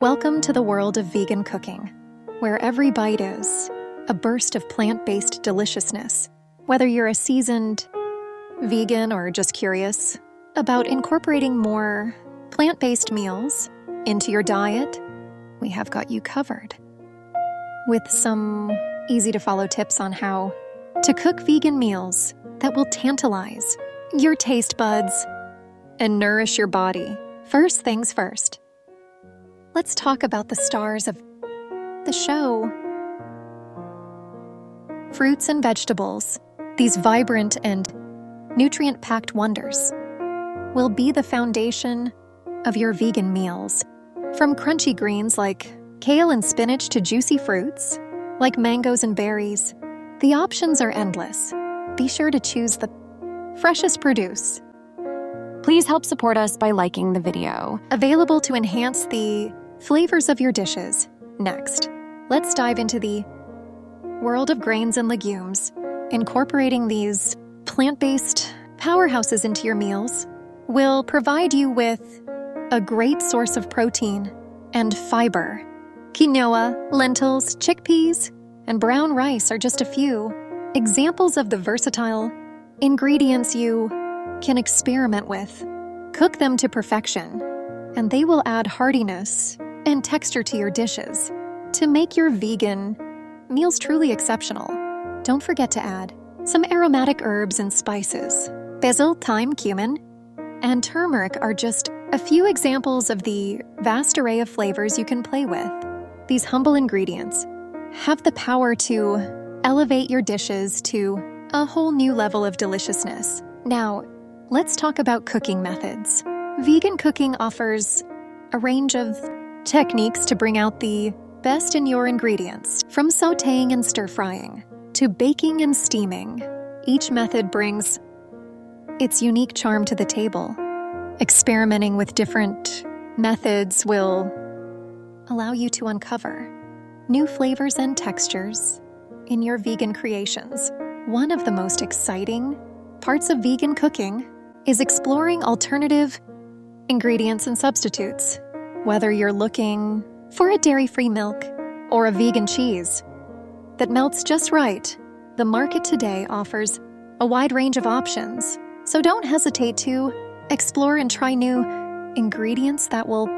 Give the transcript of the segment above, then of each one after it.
Welcome to the world of vegan cooking, where every bite is a burst of plant-based deliciousness. Whether you're a seasoned vegan or just curious about incorporating more plant-based meals into your diet, we have got you covered. With some easy-to-follow tips on how to cook vegan meals that will tantalize your taste buds and nourish your body. First things first. Let's talk about the stars of the show. Fruits and vegetables, these vibrant and nutrient-packed wonders, will be the foundation of your vegan meals. From crunchy greens like kale and spinach to juicy fruits like mangoes and berries, the options are endless. Be sure to choose the freshest produce. Please help support us by liking the video. Available to enhance the flavors of your dishes. Next, let's dive into the world of grains and legumes. Incorporating these plant-based powerhouses into your meals will provide you with a great source of protein and fiber. Quinoa, lentils, chickpeas, and brown rice are just a few examples of the versatile ingredients you can experiment with. Cook them to perfection, and they will add heartiness and texture to your dishes to make your vegan meals truly exceptional. Don't forget to add some aromatic herbs and spices. Basil, thyme, cumin, and turmeric are just a few examples of the vast array of flavors you can play with. These humble ingredients have the power to elevate your dishes to a whole new level of deliciousness. Now, let's talk about cooking methods. Vegan cooking offers a range of techniques to bring out the best in your ingredients, from sautéing and stir-frying to baking and steaming. Each method brings its unique charm to the table. Experimenting with different methods will allow you to uncover new flavors and textures in your vegan creations. One of the most exciting parts of vegan cooking is exploring alternative ingredients and substitutes. Whether you're looking for a dairy-free milk or a vegan cheese that melts just right, the market today offers a wide range of options. So don't hesitate to explore and try new ingredients that will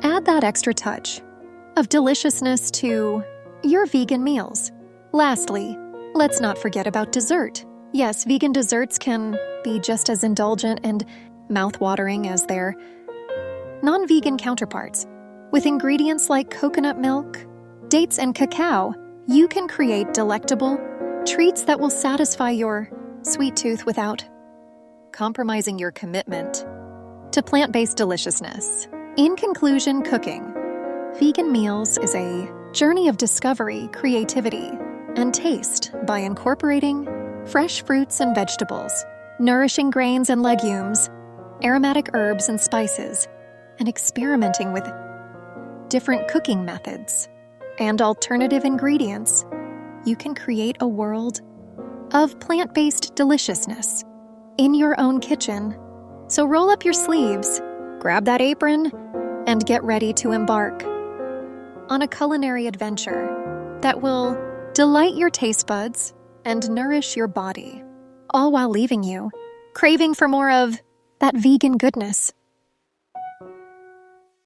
add that extra touch of deliciousness to your vegan meals. Lastly, let's not forget about dessert. Yes, vegan desserts can be just as indulgent and mouth-watering as their non-vegan counterparts. With ingredients like coconut milk, dates, and cacao, you can create delectable treats that will satisfy your sweet tooth without compromising your commitment to plant-based deliciousness. In conclusion, cooking vegan meals is a journey of discovery, creativity, and taste by incorporating fresh fruits and vegetables, nourishing grains and legumes, aromatic herbs and spices, and experimenting with different cooking methods and alternative ingredients. You can create a world of plant-based deliciousness in your own kitchen. So roll up your sleeves, grab that apron, and get ready to embark on a culinary adventure that will delight your taste buds and nourish your body, all while leaving you craving for more of that vegan goodness.